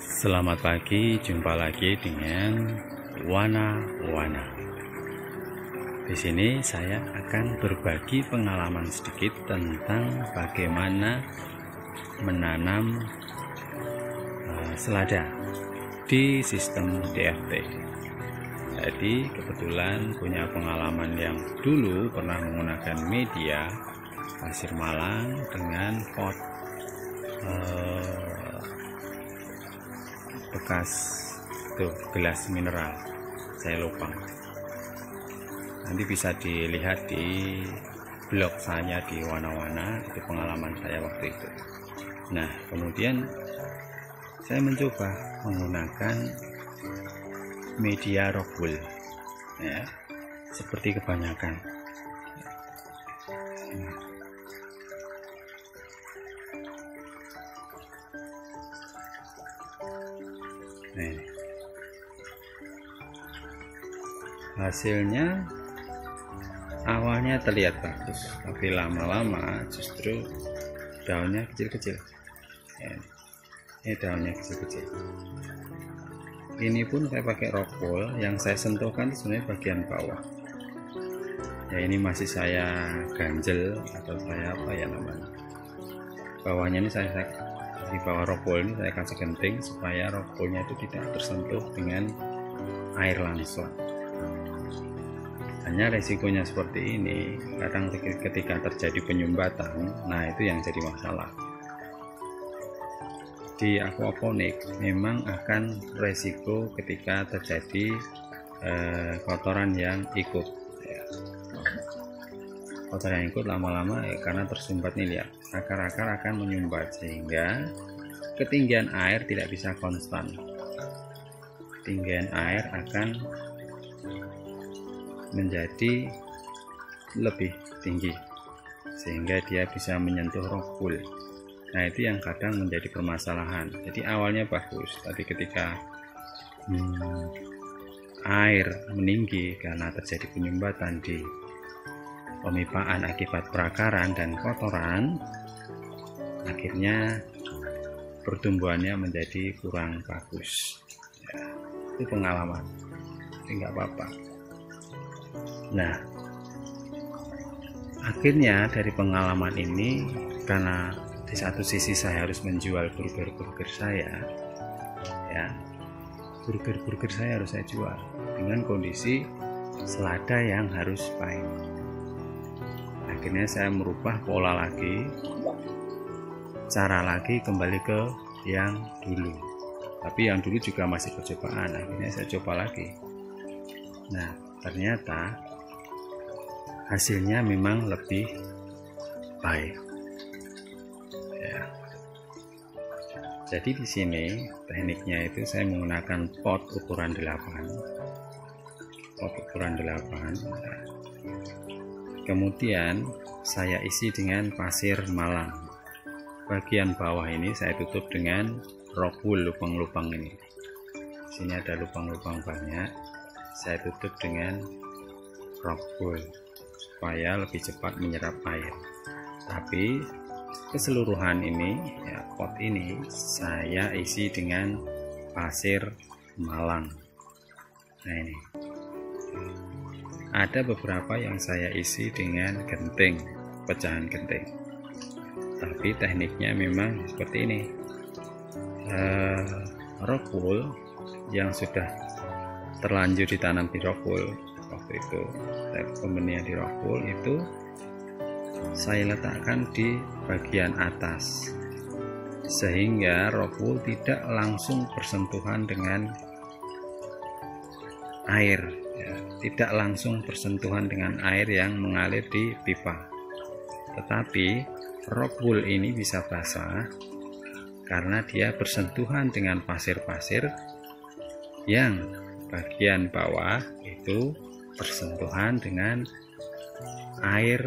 Selamat pagi, jumpa lagi dengan Wana-Wana. Di sini saya akan berbagi pengalaman sedikit tentang bagaimana menanam selada di sistem DFT. Jadi kebetulan punya pengalaman yang dulu pernah menggunakan media pasir malang dengan pot bekas tuh gelas mineral, saya lupa, nanti bisa dilihat di blog saya di Wana-Wana, itu pengalaman saya waktu itu. Nah, kemudian saya mencoba menggunakan media rockwool ya, seperti kebanyakan. Nih, hasilnya awalnya terlihat bagus, tapi lama-lama justru daunnya kecil-kecil. Ini daunnya kecil-kecil. Ini pun saya pakai rockwool, yang saya sentuhkan sebenarnya bagian bawah. Ya, ini masih saya ganjel atau saya apa ya namanya. Bawahnya ini saya di bawah rockwool ini saya kasih genting supaya rockwoolnya itu tidak tersentuh dengan air langsung. Hanya resikonya seperti ini, kadang ketika terjadi penyumbatan, nah itu yang jadi masalah. Di aquaponik memang akan resiko ketika terjadi kotoran yang ikut ya. Kotoran yang ikut lama-lama ya, karena tersumbat nih, lihat akar-akar akan menyumbat sehingga ketinggian air tidak bisa konstan. Ketinggian air akan menjadi lebih tinggi sehingga dia bisa menyentuh rockwool. Nah, itu yang kadang menjadi permasalahan. Jadi awalnya bagus, tapi ketika air meninggi karena terjadi penyumbatan di pemipaan akibat perakaran dan kotoran, akhirnya pertumbuhannya menjadi kurang bagus ya, itu pengalaman, tapi nggak apa-apa. Nah, akhirnya dari pengalaman ini, karena di satu sisi saya harus menjual burger saya ya, burger saya harus saya jual dengan kondisi selada yang harus baik. Akhirnya saya merubah pola lagi, cara lagi, kembali ke yang dulu, tapi yang dulu juga masih percobaan. Akhirnya saya coba lagi. Nah, ternyata hasilnya memang lebih baik ya. Jadi di sini tekniknya itu saya menggunakan pot ukuran 8, kemudian saya isi dengan pasir malang. Bagian bawah ini saya tutup dengan rockwool, lubang-lubang ini. Di sini ada lubang-lubang banyak, saya tutup dengan rockwool supaya lebih cepat menyerap air. Tapi keseluruhan ini ya, pot ini saya isi dengan pasir malang. Nah, ini ada beberapa yang saya isi dengan genting, pecahan genting, tapi tekniknya memang seperti ini. Rockwool yang sudah terlanjur ditanam di rockwool, waktu itu pembenihan di rockwool itu saya letakkan di bagian atas sehingga rockwool tidak langsung bersentuhan dengan air ya, tidak langsung bersentuhan dengan air yang mengalir di pipa, tetapi rockwool ini bisa basah karena dia bersentuhan dengan pasir-pasir yang bagian bawah itu bersentuhan dengan air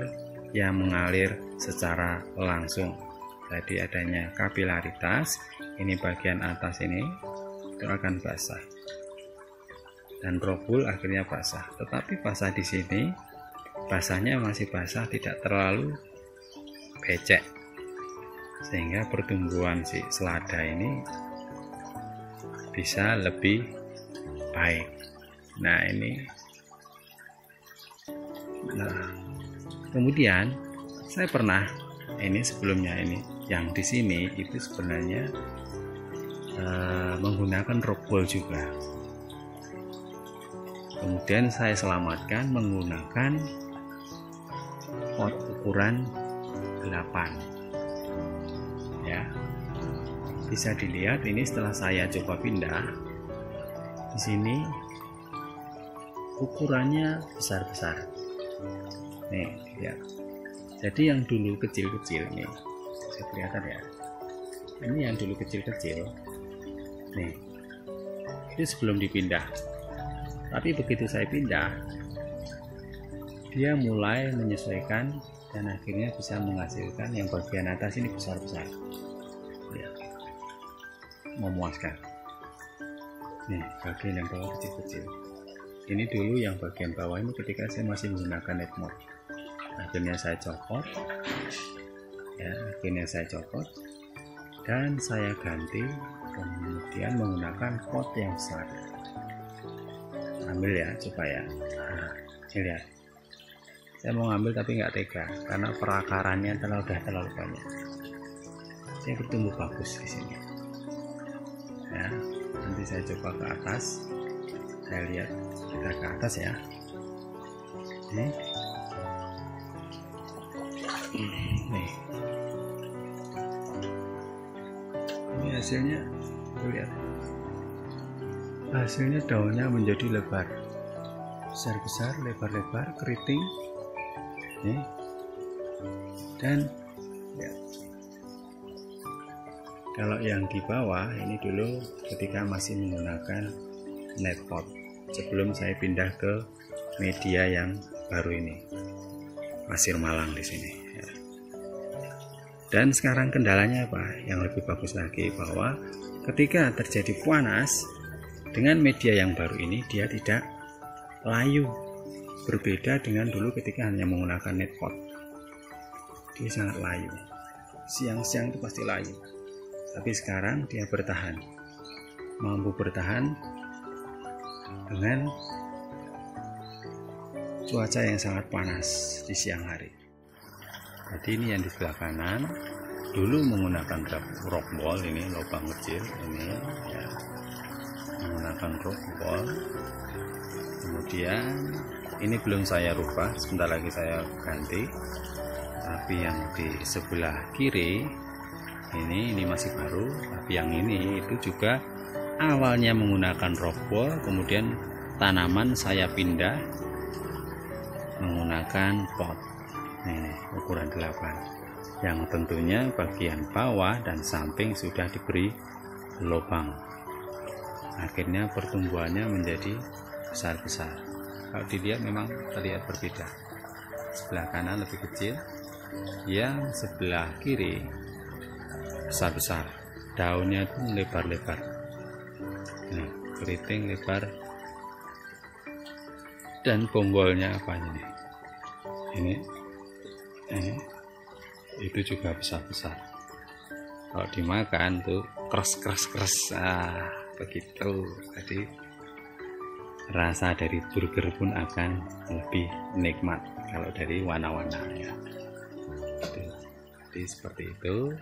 yang mengalir secara langsung. Jadi adanya kapilaritas, ini bagian atas ini itu akan basah dan rockwool akhirnya basah. Tetapi basah di sini, basahnya masih basah, tidak terlalu becek, sehingga pertumbuhan si selada ini bisa lebih baik. Nah ini, nah kemudian saya pernah ini sebelumnya, ini yang di sini itu sebenarnya menggunakan rockwool juga. Kemudian saya selamatkan menggunakan pot ukuran 8 ya. Bisa dilihat ini setelah saya coba pindah di sini ukurannya besar-besar nih ya. Jadi yang dulu kecil-kecil nih, bisa kelihatan ya, ini yang dulu kecil-kecil nih, itu sebelum dipindah. Tapi begitu saya pindah, dia mulai menyesuaikan dan akhirnya bisa menghasilkan yang bagian atas ini besar-besar ya, memuaskan. Nih bagian yang bawah kecil-kecil, ini dulu yang bagian bawah ini ketika saya masih menggunakan net mode. Akhirnya saya copot ya, dan saya ganti, kemudian menggunakan pot yang besar. Ambil ya, coba ya. Nah, ini lihat, saya mau ngambil tapi nggak tega karena perakarannya terlalu banyak. Saya bertumbuh bagus di sini ya. Nanti saya coba ke atas, saya lihat, kita ke atas ya. Nih ini hasilnya, lihat hasilnya, daunnya menjadi lebar, besar-besar, lebar-lebar, keriting nih. Dan ya, kalau yang di bawah ini dulu ketika masih menggunakan net pot sebelum saya pindah ke media yang baru ini, pasir malang di sini ya. Dan sekarang kendalanya apa? Yang lebih bagus lagi, bahwa ketika terjadi panas dengan media yang baru ini, dia tidak layu, berbeda dengan dulu ketika hanya menggunakan net pot. Dia sangat layu, siang-siang itu pasti layu, tapi sekarang dia bertahan, mampu bertahan dengan cuaca yang sangat panas di siang hari. Jadi ini yang di sebelah kanan dulu menggunakan rockwool, ini lubang kecil ini ya, menggunakan rockwool. Kemudian ini belum saya rubah, sebentar lagi saya ganti. Tapi yang di sebelah kiri ini masih baru, tapi yang ini itu juga awalnya menggunakan rockwool, kemudian tanaman saya pindah menggunakan pot ini ukuran 8, yang tentunya bagian bawah dan samping sudah diberi lubang. Akhirnya pertumbuhannya menjadi besar-besar. Kalau dilihat memang terlihat berbeda, sebelah kanan lebih kecil, yang sebelah kiri besar-besar, daunnya pun lebar-lebar. Nah, keriting lebar, dan bonggolnya apa ini itu juga besar-besar. Kalau dimakan tuh keras, begitu. Jadi rasa dari burger pun akan lebih nikmat kalau dari warna-warna ya. Jadi seperti itu.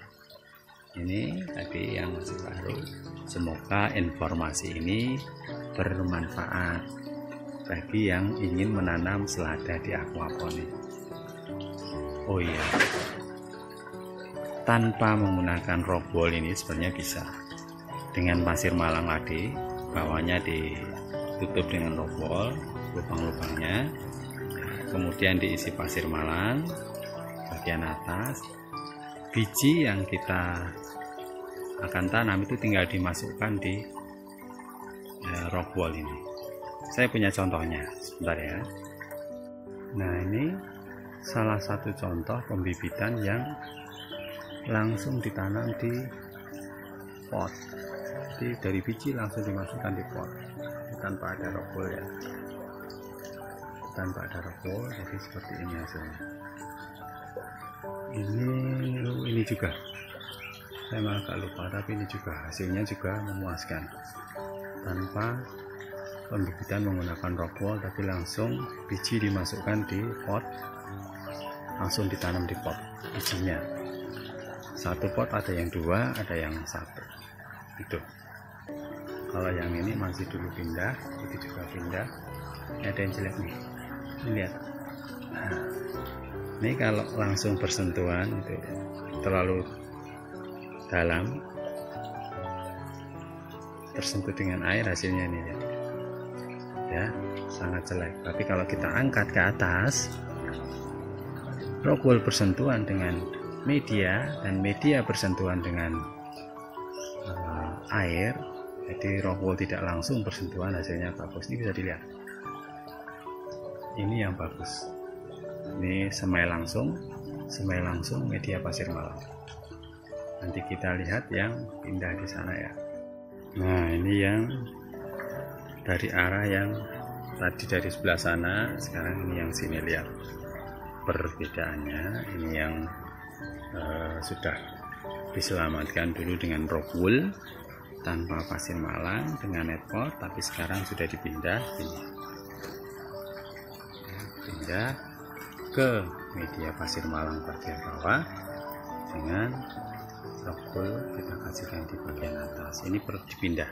Ini tadi yang masih baru. Semoga informasi ini bermanfaat bagi yang ingin menanam selada di aquaponik. Oh iya, tanpa menggunakan rockwool ini sebenarnya bisa dengan pasir malang tadi, bawahnya ditutup dengan rockwool, lubang-lubangnya, kemudian diisi pasir malang bagian atas. Biji yang kita akan tanam itu tinggal dimasukkan di rockwool ini. Saya punya contohnya, sebentar ya. Nah, ini salah satu contoh pembibitan yang langsung ditanam di pot. Jadi dari biji langsung dimasukkan di pot tanpa ada rockwool ya, tanpa ada rockwool. Jadi seperti ini hasilnya. Ini juga saya malah agak lupa, tapi ini juga hasilnya juga memuaskan tanpa pembibitan menggunakan rock wool, tapi langsung biji dimasukkan di pot, langsung ditanam di pot bijinya. Satu pot ada yang 2, ada yang 1 itu. Kalau yang ini masih dulu pindah, itu juga pindah. Ini ada yang jelek nih, lihat. Nah, ini kalau langsung bersentuhan itu terlalu dalam, tersentuh dengan air, hasilnya ini ya sangat jelek. Tapi kalau kita angkat ke atas, rock wool bersentuhan dengan media dan media bersentuhan dengan air, jadi rock wool tidak langsung bersentuhan, hasilnya bagus. Ini bisa dilihat, ini yang bagus. Ini semai langsung media pasir malam. Nanti kita lihat yang pindah di sana ya. Nah, ini yang dari arah yang tadi dari sebelah sana, sekarang ini yang sini, lihat perbedaannya. Ini yang sudah diselamatkan dulu dengan rock wool tanpa pasir malang dengan net pot, tapi sekarang sudah dipindah ini. Pindah ke media pasir malang bagian bawah dengan rock wool kita kasihkan di bagian atas. Ini perlu dipindah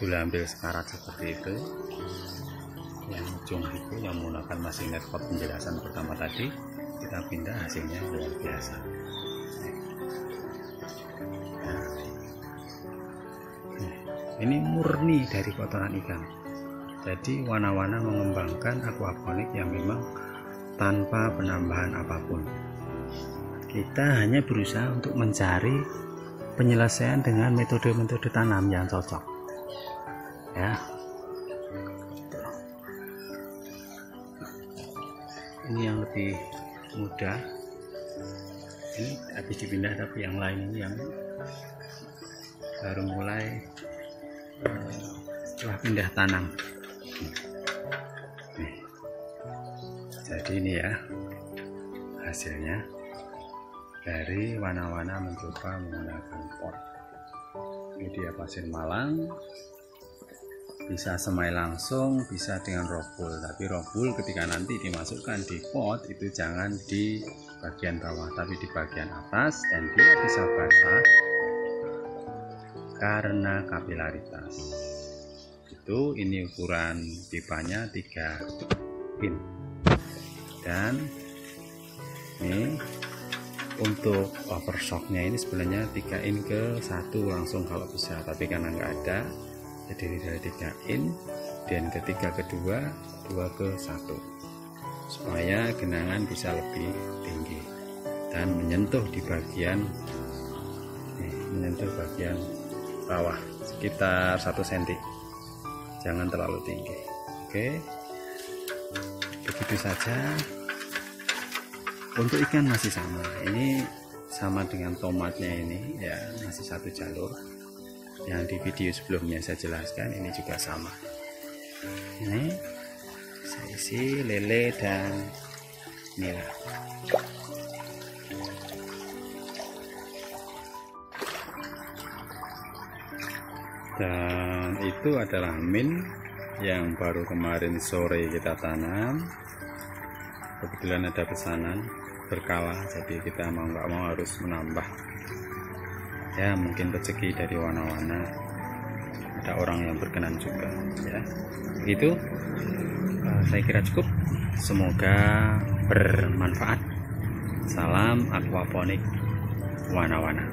dulu, ambil sekarat seperti itu, yang ujung itu yang menggunakan masih net pot penjelasan pertama tadi, kita pindah, hasilnya luar biasa. Nah, ini murni dari kotoran ikan, jadi warna-warna mengembangkan aquaponik yang memang tanpa penambahan apapun. Kita hanya berusaha untuk mencari penyelesaian dengan metode-metode tanam yang cocok ya. Ini yang lebih mudah, ini habis dipindah, tapi yang lain ini yang baru mulai setelah pindah tanam. Jadi ini ya hasilnya dari warna-warna mencoba menggunakan pot media pasir malang. Bisa semai langsung, bisa dengan rock wool, tapi rock wool ketika nanti dimasukkan di pot itu jangan di bagian bawah, tapi di bagian atas, dan dia bisa basah karena kapilaritas. Itu ini ukuran pipanya 3 in, dan ini untuk overshocknya ini sebenarnya 3 in ke 1 langsung kalau bisa, tapi karena nggak ada, jadi dari 3 in, dan ketiga kedua 2 ke 1, supaya genangan bisa lebih tinggi dan menyentuh di bagian menyentuh bagian bawah sekitar 1 cm, jangan terlalu tinggi. Oke, begitu saja. Untuk ikan masih sama, ini sama dengan tomatnya, ini ya masih 1 jalur. Yang di video sebelumnya saya jelaskan, ini juga sama. Ini saya isi lele dan nila. Dan itu adalah mint yang baru kemarin sore kita tanam. Kebetulan ada pesanan berkala, jadi kita mau nggak mau harus menambah. Ya mungkin rezeki dari warna-warna, ada orang yang berkenan juga ya. Itu saya kira cukup, semoga bermanfaat. Salam aquaponik warna-warna.